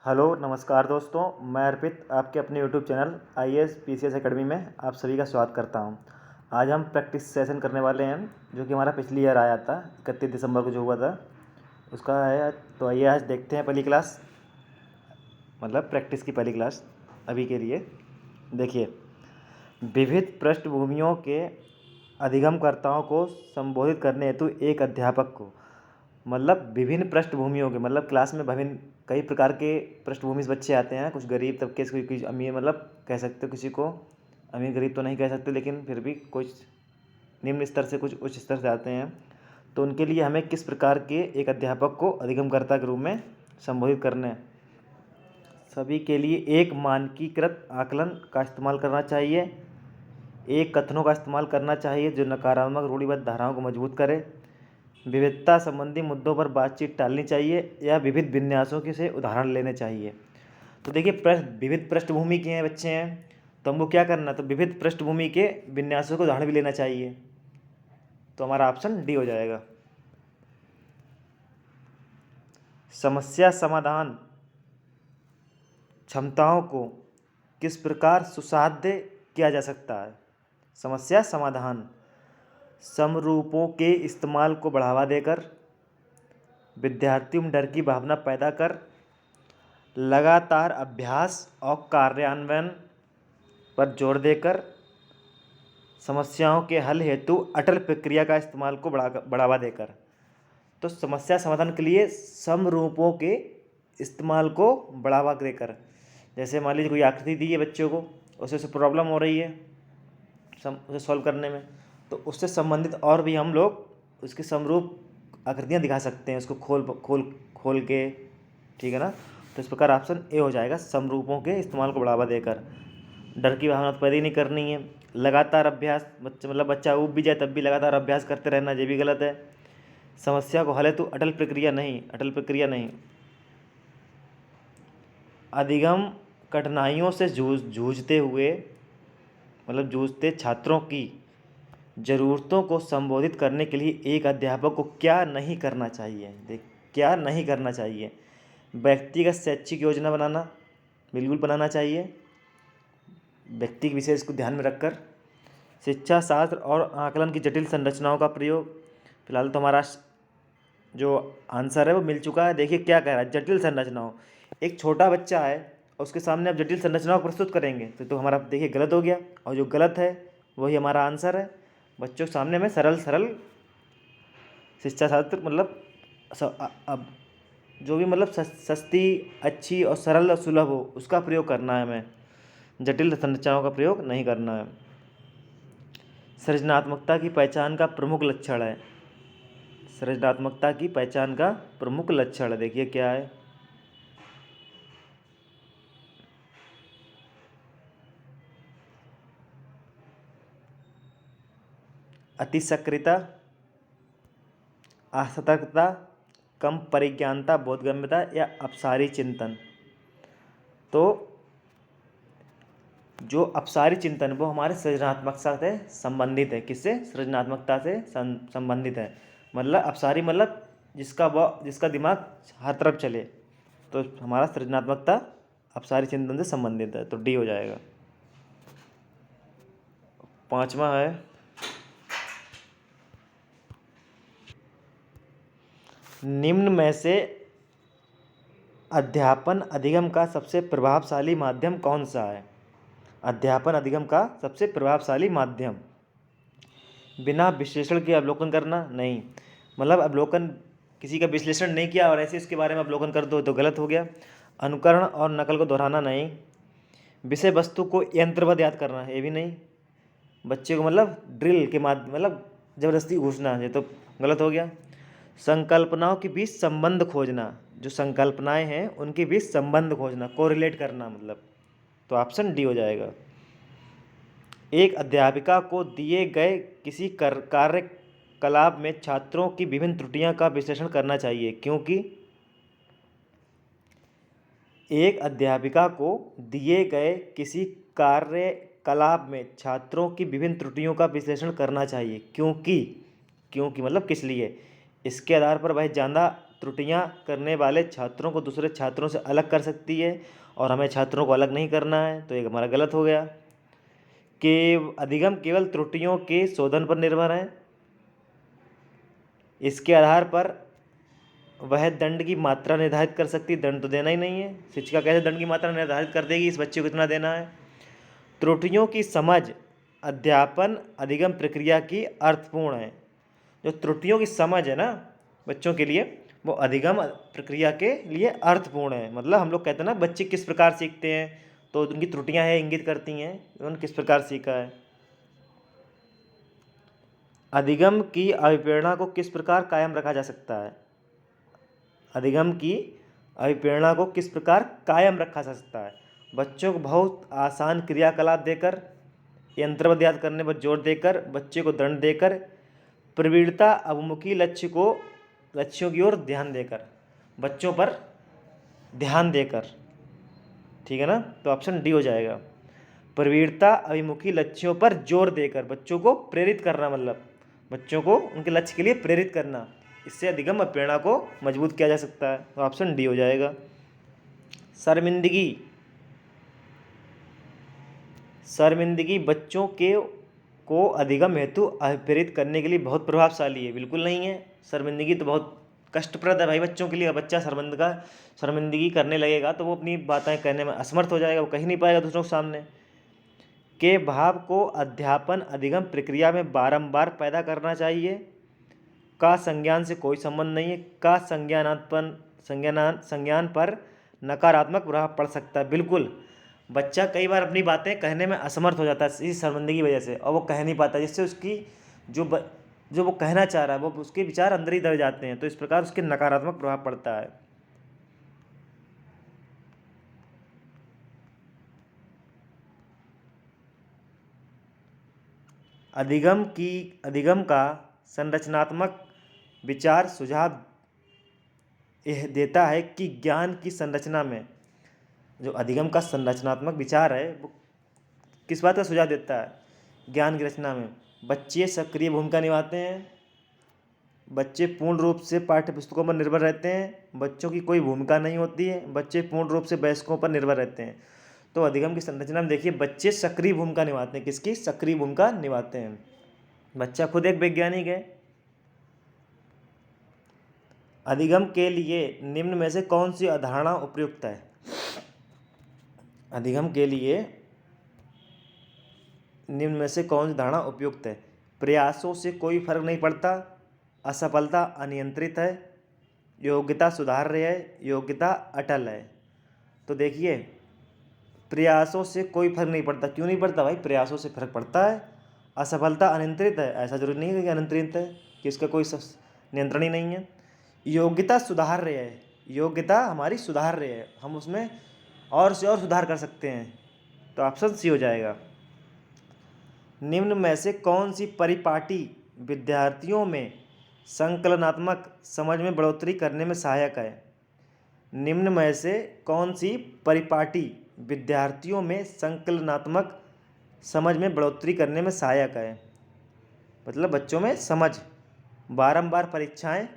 Hello नमस्कार दोस्तों, मैं अर्पित आपके अपने YouTube channel IAS PCS academy में आप सभी का स्वागत करता हूं। आज हम प्रैक्टिस सेशन करने वाले हैं जो कि हमारा पिछली ईयर आया था 31 दिसंबर को जो हुआ था उसका है। तो आइए आज देखते हैं पहली क्लास, मतलब प्रैक्टिस की पहली क्लास अभी के लिए। देखिए, विविध पृष्ठभूमियों के अधिगमकर्ताओं को संबोधित करने हेतु एक अध्यापक को, मतलब विभिन्न पृष्ठभूमियों के, मतलब क्लास में विभिन्न कई प्रकार के पृष्ठभूमि से बच्चे आते हैं। कुछ गरीब तबके से, कुछ अमीर, मतलब कह सकते हो किसी को अमीर गरीब तो नहीं कह सकते, लेकिन फिर भी कुछ निम्न स्तर से कुछ उच्च स्तर से आते हैं। तो उनके लिए हमें किस प्रकार के एक अध्यापक को अधिगमकर्ता के रूप में संबोधित करना है। सभी के लिए एक मानकीकृत आकलन का इस्तेमाल करना चाहिए, एक कथनों का इस्तेमाल करना चाहिए जो नकारात्मक रूढ़िबद्ध धाराओं को मजबूत करे, विविधता संबंधी मुद्दों पर बातचीत टालनी चाहिए या विविध विन्यासों के से उदाहरण लेने चाहिए। तो देखिए, विविध पृष्ठभूमि के हैं बच्चे हैं, तो हमको क्या करना है, तो विविध पृष्ठभूमि के विन्यासों को उदाहरण भी लेना चाहिए। तो हमारा ऑप्शन डी हो जाएगा। समस्या समाधान क्षमताओं को किस प्रकार सुसाध्य किया जा सकता है। समस्या समाधान समरूपों के इस्तेमाल को बढ़ावा देकर, विद्यार्थियों में डर की भावना पैदा कर, लगातार अभ्यास और कार्यान्वयन पर जोर देकर, समस्याओं के हल हेतु अटल प्रक्रिया का इस्तेमाल को बढ़ावा देकर। तो समस्या समाधान के लिए समरूपों के इस्तेमाल को बढ़ावा देकर, जैसे मान लीजिए कोई आकृति दी है बच्चों को, उससे प्रॉब्लम हो रही है उसे सॉल्व करने में, तो उससे संबंधित और भी हम लोग उसके समरूप आकृतियाँ दिखा सकते हैं, उसको खोल खोल खोल के, ठीक है ना। तो इस प्रकार ऑप्शन ए हो जाएगा, समरूपों के इस्तेमाल को बढ़ावा देकर। डर की भावना तो पैदा नहीं करनी है। लगातार अभ्यास, बच्चा ऊब भी जाए तब भी लगातार अभ्यास करते रहना, ये भी गलत है। समस्या को हल है तो अटल प्रक्रिया नहीं। अधिगम कठिनाइयों से जूझते हुए, मतलब जूझते छात्रों की ज़रूरतों को संबोधित करने के लिए एक अध्यापक को क्या नहीं करना चाहिए। देख, क्या नहीं करना चाहिए। व्यक्तिगत शैक्षिक योजना बनाना, बिल्कुल बनाना चाहिए, व्यक्ति के विशेष को ध्यान में रखकर। शिक्षा शास्त्र और आकलन की जटिल संरचनाओं का प्रयोग, फिलहाल तो हमारा जो आंसर है वो मिल चुका है। देखिए क्या कह रहा है, जटिल संरचनाओं। एक छोटा बच्चा है और उसके सामने आप जटिल संरचनाओं को प्रस्तुत करेंगे तो हमारा देखिए गलत हो गया, और जो गलत है वही हमारा आंसर है। बच्चों के सामने में सरल शिक्षा शास्त्र, मतलब अब जो भी मतलब सस्ती, अच्छी और सरल और सुलभ हो उसका प्रयोग करना है हमें, जटिल संरचनाओं का प्रयोग नहीं करना है। सृजनात्मकता की पहचान का प्रमुख लक्षण है। सृजनात्मकता की पहचान का प्रमुख लक्षण देखिए क्या है। अतिसक्रियता, असतर्कता, कम परिज्ञानता, बोधगम्यता या अपसारी चिंतन। तो जो अपसारी चिंतन वो हमारे सृजनात्मकता से संबंधित है। किससे? सृजनात्मकता से संबंधित है। मतलब अपसारी मतलब जिसका दिमाग हर तरफ चले, तो हमारा सृजनात्मकता अपसारी चिंतन से संबंधित है, तो डी हो जाएगा। पांचवा है, निम्न में से अध्यापन अधिगम का सबसे प्रभावशाली माध्यम कौन सा है। अध्यापन अधिगम का सबसे प्रभावशाली माध्यम, बिना विश्लेषण के अवलोकन करना नहीं, मतलब अवलोकन किसी का विश्लेषण नहीं किया और ऐसे इसके बारे में अवलोकन कर दो तो गलत हो गया। अनुकरण और नकल को दोहराना नहीं, विषय वस्तु को यंत्रवत याद करना है, ये भी नहीं। बच्चे को मतलब ड्रिल के माध्यम, मतलब ज़बरदस्ती घुसना, ये तो गलत हो गया। संकल्पनाओं के बीच संबंध खोजना, जो संकल्पनाएं हैं उनके बीच संबंध खोजना, कोरिलेट करना, मतलब तो ऑप्शन डी हो जाएगा। एक अध्यापिका को दिए गए किसी कार्यकलाप में छात्रों की विभिन्न त्रुटियों का विश्लेषण करना चाहिए, क्योंकि एक अध्यापिका को दिए गए किसी कार्यकलाप में छात्रों की विभिन्न त्रुटियों का विश्लेषण करना चाहिए, क्योंकि मतलब किस लिए। इसके आधार पर वह ज़्यादा त्रुटियां करने वाले छात्रों को दूसरे छात्रों से अलग कर सकती है और हमें छात्रों को अलग नहीं करना है, तो एक हमारा गलत हो गया। कि अधिगम केवल त्रुटियों के शोधन पर निर्भर है, इसके आधार पर वह दंड की मात्रा निर्धारित कर सकती है। दंड तो देना ही नहीं है, शिक्षिका कैसे दंड की मात्रा निर्धारित कर देगी इस बच्चे को इतना देना है। त्रुटियों की समझ अध्यापन अधिगम प्रक्रिया की अर्थपूर्ण है। जो त्रुटियों की समझ है ना बच्चों के लिए, वो अधिगम प्रक्रिया के लिए अर्थपूर्ण है। मतलब हम लोग कहते हैं ना बच्चे किस प्रकार सीखते हैं, तो उनकी त्रुटियां हैं इंगित करती हैं उन्होंने किस प्रकार सीखा है। अधिगम की अभिप्रेरणा को किस प्रकार कायम रखा जा सकता है। अधिगम की अभिप्रेरणा को किस प्रकार कायम रखा जा सकता है। बच्चों को बहुत आसान क्रियाकलाप देकर, यंत्रवत याद करने पर जोर देकर, बच्चे को दंड देकर, प्रवीणता अभिमुखी लक्ष्यों की ओर ध्यान देकर, बच्चों पर ध्यान देकर, ठीक है ना, तो ऑप्शन डी हो जाएगा। प्रवीणता अभिमुखी लक्ष्यों पर जोर देकर, बच्चों को प्रेरित करना, मतलब बच्चों को उनके लक्ष्य के लिए प्रेरित करना, इससे अधिगम प्रेरणा को मजबूत किया जा सकता है, तो ऑप्शन डी हो जाएगा। शर्मिंदगी बच्चों को अधिगम हेतु अभिप्रेरित करने के लिए बहुत प्रभावशाली है। बिल्कुल नहीं है, शर्मिंदगी तो बहुत कष्टप्रद है भाई बच्चों के लिए। बच्चा शर्मिंदगी करने लगेगा तो वो अपनी बातें कहने में असमर्थ हो जाएगा, वो कह नहीं पाएगा दूसरों के सामने। के भाव को अध्यापन अधिगम प्रक्रिया में बारंबार पैदा करना चाहिए। का संज्ञान से कोई संबंध नहीं है। का संज्ञान पर नकारात्मक प्रभाव पड़ सकता है। बिल्कुल, बच्चा कई बार अपनी बातें कहने में असमर्थ हो जाता है इस शर्मिंदगी की वजह से, और वो कह नहीं पाता, जिससे उसकी जो वो कहना चाह रहा है वो उसके विचार अंदर ही दब जाते हैं, तो इस प्रकार उसके नकारात्मक प्रभाव पड़ता है। अधिगम का संरचनात्मक विचार सुझाव यह देता है कि ज्ञान की संरचना में, जो अधिगम का संरचनात्मक विचार है वो किस बात का सुझाव देता है। ज्ञान की रचना में बच्चे सक्रिय भूमिका निभाते हैं, बच्चे पूर्ण रूप से पाठ्य पुस्तकों पर निर्भर रहते हैं, बच्चों की कोई भूमिका नहीं होती है, बच्चे पूर्ण रूप से वयस्कों पर निर्भर रहते हैं। तो अधिगम की संरचना में देखिए बच्चे सक्रिय भूमिका निभाते हैं। किसकी सक्रिय भूमिका निभाते हैं? बच्चा खुद एक वैज्ञानिक है। अधिगम के लिए निम्न में से कौन सी अवधारणा उपयुक्त है? अधिगम के लिए निम्न में से कौन सी धारणा उपयुक्त है? प्रयासों से कोई फर्क नहीं पड़ता, असफलता अनियंत्रित है, योग्यता सुधार है, योग्यता अटल है। तो देखिए प्रयासों से कोई फर्क नहीं पड़ता। क्यों नहीं पड़ता भाई? प्रयासों से फर्क पड़ता है। असफलता अनियंत्रित है, ऐसा जरूरी नहीं है कि अनियंत्रित है, कि इसका कोई नियंत्रण ही नहीं है। योग्यता सुधार है, योग्यता हमारी सुधार है, हम उसमें और से और सुधार कर सकते हैं, तो ऑप्शन सी हो जाएगा। निम्न में से कौन सी परिपाटी विद्यार्थियों में संकलनात्मक समझ में बढ़ोतरी करने में सहायक है? निम्न में से कौन सी परिपाटी विद्यार्थियों में संकलनात्मक समझ में बढ़ोतरी करने में सहायक है? मतलब बच्चों में समझ, बारंबार परीक्षाएं,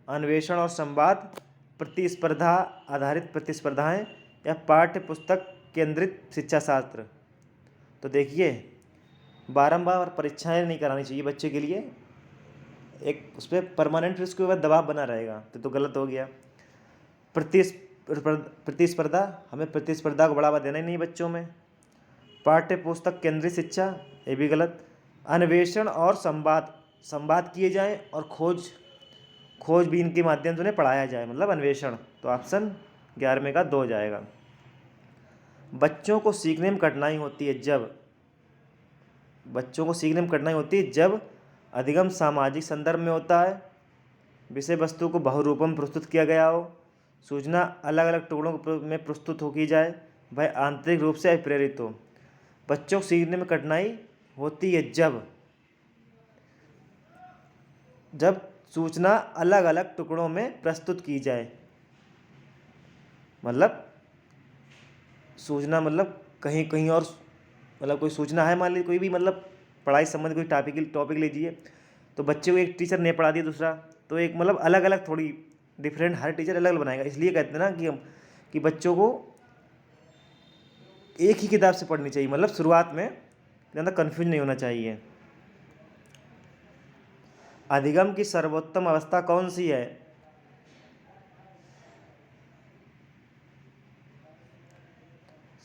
अन्वेषण और संवाद, प्रतिस्पर्धा आधारित प्रतिस्पर्धाएं, या पाठ्य पुस्तक केंद्रित शिक्षा शास्त्र। तो देखिए बारंबार परीक्षाएं नहीं करानी चाहिए बच्चे के लिए, एक उस पर परमानेंट उसके ऊपर दबाव बना रहेगा, तो गलत हो गया। प्रतिस्पर्धा, हमें प्रतिस्पर्धा को बढ़ावा देना ही नहीं बच्चों में। पाठ्य पुस्तक केंद्रित शिक्षा, ये भी गलत। अन्वेषण और संवाद किए जाएं और खोजबीन के माध्यम से उन्हें पढ़ाया जाए, मतलब अन्वेषण, तो ऑप्शन 11 का 2 हो जाएगा। बच्चों को सीखने में कठिनाई होती है जब अधिगम सामाजिक संदर्भ में होता है, विषय वस्तु को बहुरूपों में प्रस्तुत किया गया हो, सूचना अलग अलग टुकड़ों में प्रस्तुत हो की जाए, वह आंतरिक रूप से अप्रेरित हो। बच्चों को सीखने में कठिनाई होती है जब सूचना अलग अलग टुकड़ों में प्रस्तुत की जाए, मतलब सूचना मतलब कहीं कहीं और, मतलब कोई सूचना है, मान लीजिए कोई भी, मतलब पढ़ाई संबंधी कोई टॉपिक लीजिए, तो बच्चे को एक टीचर ने पढ़ा दिया दूसरा, तो एक मतलब अलग अलग थोड़ी डिफरेंट, हर टीचर अलग अलग बनाएगा। इसलिए कहते हैं ना कि बच्चों को एक ही किताब से पढ़नी चाहिए, मतलब शुरुआत में ज़्यादा कन्फ्यूज नहीं होना चाहिए। अधिगम की सर्वोत्तम अवस्था कौन सी है?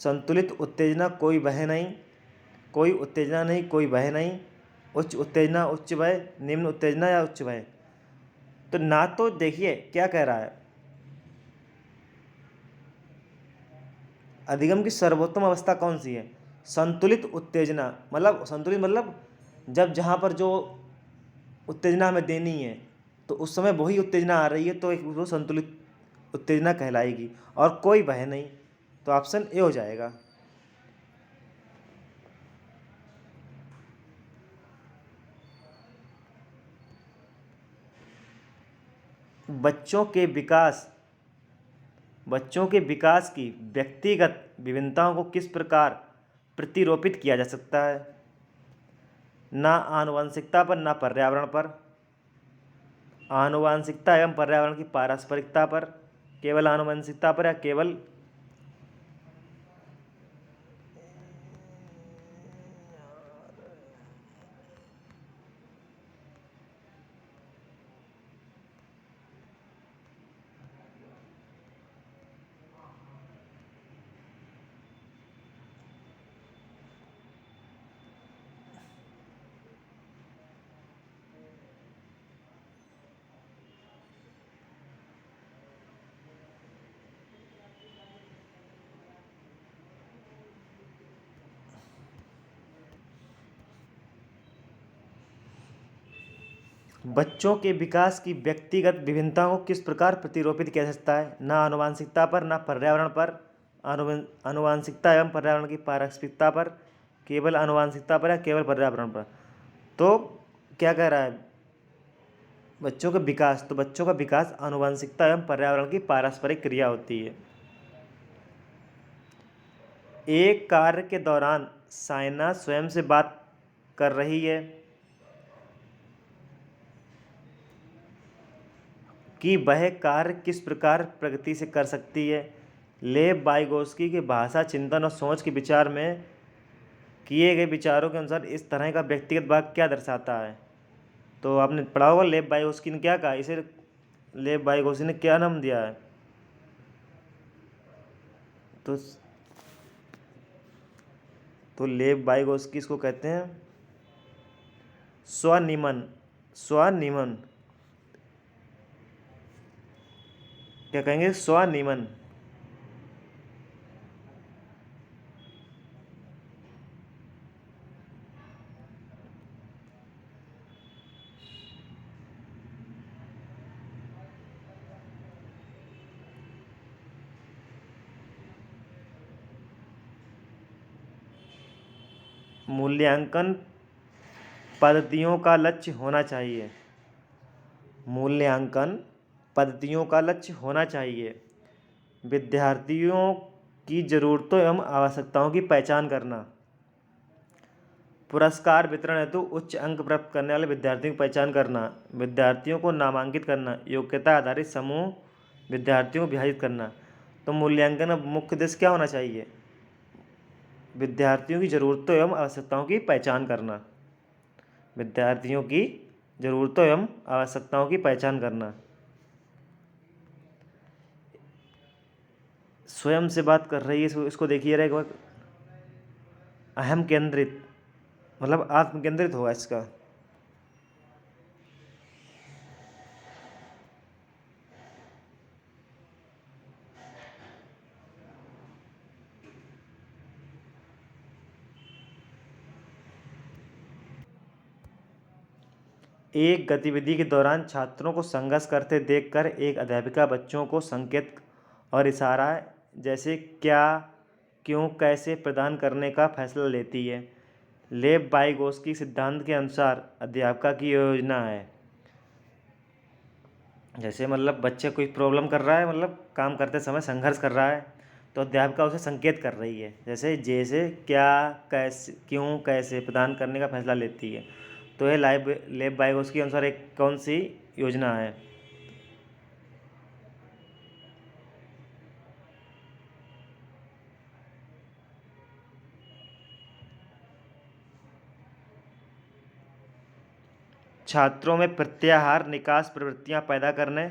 संतुलित उत्तेजना, कोई वह नहीं, कोई उत्तेजना नहीं, कोई वह नहीं, उच्च उत्तेजना, उच्च भय, निम्न उत्तेजना या उच्च भय। तो ना तो देखिए क्या कह रहा है, अधिगम की सर्वोत्तम अवस्था कौन सी है? संतुलित उत्तेजना, मतलब संतुलित मतलब जब जहाँ पर जो उत्तेजना हमें देनी है तो उस समय वही उत्तेजना आ रही है तो एक वो संतुलित उत्तेजना कहलाएगी। और कोई वह नहीं, तो ऑप्शन ए हो जाएगा। बच्चों के विकास बच्चों के विकास की व्यक्तिगत विभिन्नताओं को किस प्रकार प्रतिरूपित किया जा सकता है? ना आनुवंशिकता पर, ना पर्यावरण पर। आनुवंशिकता एवं पर्यावरण की पारस्परिकता पर, केवल आनुवंशिकता पर, या केवल बच्चों के विकास की व्यक्तिगत विभिन्नताओं को किस प्रकार प्रतिरूपित किया जा सकता है? ना आनुवंशिकता पर, ना पर्यावरण पर। आनुवंशिकता एवं पर्यावरण की पारस्परिकता पर, केवल आनुवंशिकता पर, या केवल पर्यावरण पर। तो क्या कह रहा है, बच्चों का विकास, तो बच्चों का विकास आनुवंशिकता एवं पर्यावरण की पारस्परिक क्रिया होती है। एक कार्य के दौरान साइना स्वयं से बात कर रही है कि वह कार्य किस प्रकार प्रगति से कर सकती है? लेव वाइगोस्की के भाषा, चिंतन और सोच के विचार में किए गए विचारों के अनुसार इस तरह का व्यक्तिगत भाग क्या दर्शाता है? तो आपने पढ़ा होगा लेव वाइगोस्की ने क्या कहा इसे, लेव वाइगोस्की ने क्या नाम दिया है? तो लेव वाइगोस्की इसको कहते हैं स्वनिमन। स्वनिमन क्या कहेंगे? स्वनिमन। मूल्यांकन पद्धतियों का लक्ष्य होना चाहिए। मूल्यांकन पद्धतियों का लक्ष्य होना चाहिए विद्यार्थियों की ज़रूरतों एवं आवश्यकताओं की पहचान करना। पुरस्कार वितरण हेतु उच्च अंक प्राप्त करने वाले विद्यार्थियों की पहचान करना। विद्यार्थियों को नामांकित करना। योग्यता आधारित समूह विद्यार्थियों को विभाजित करना। तो मूल्यांकन का मुख्य उद्देश्य क्या होना चाहिए? विद्यार्थियों की ज़रूरतों एवं आवश्यकताओं की पहचान करना। विद्यार्थियों की ज़रूरतों एवं आवश्यकताओं की पहचान करना। स्वयं से बात कर रही है, इसको देखिए एक बार। अहम केंद्रित मतलब आत्म केंद्रित होगा इसका। एक गतिविधि के दौरान छात्रों को संघर्ष करते देखकर एक अध्यापिका बच्चों को संकेत और इशारा जैसे क्या, क्यों, कैसे प्रदान करने का फैसला लेती है। लेव वाइगोस्की सिद्धांत के अनुसार अध्यापिका की योजना है, जैसे मतलब बच्चे कोई प्रॉब्लम कर रहा है, मतलब काम करते समय संघर्ष कर रहा है, तो अध्यापिका उसे संकेत कर रही है, जैसे क्या, कैसे, क्यों, कैसे प्रदान करने का फैसला लेती है। तो ये लेव वाइगोस्की के अनुसार एक कौन सी योजना है? छात्रों में प्रत्याहार निकास प्रवृत्तियां पैदा करने,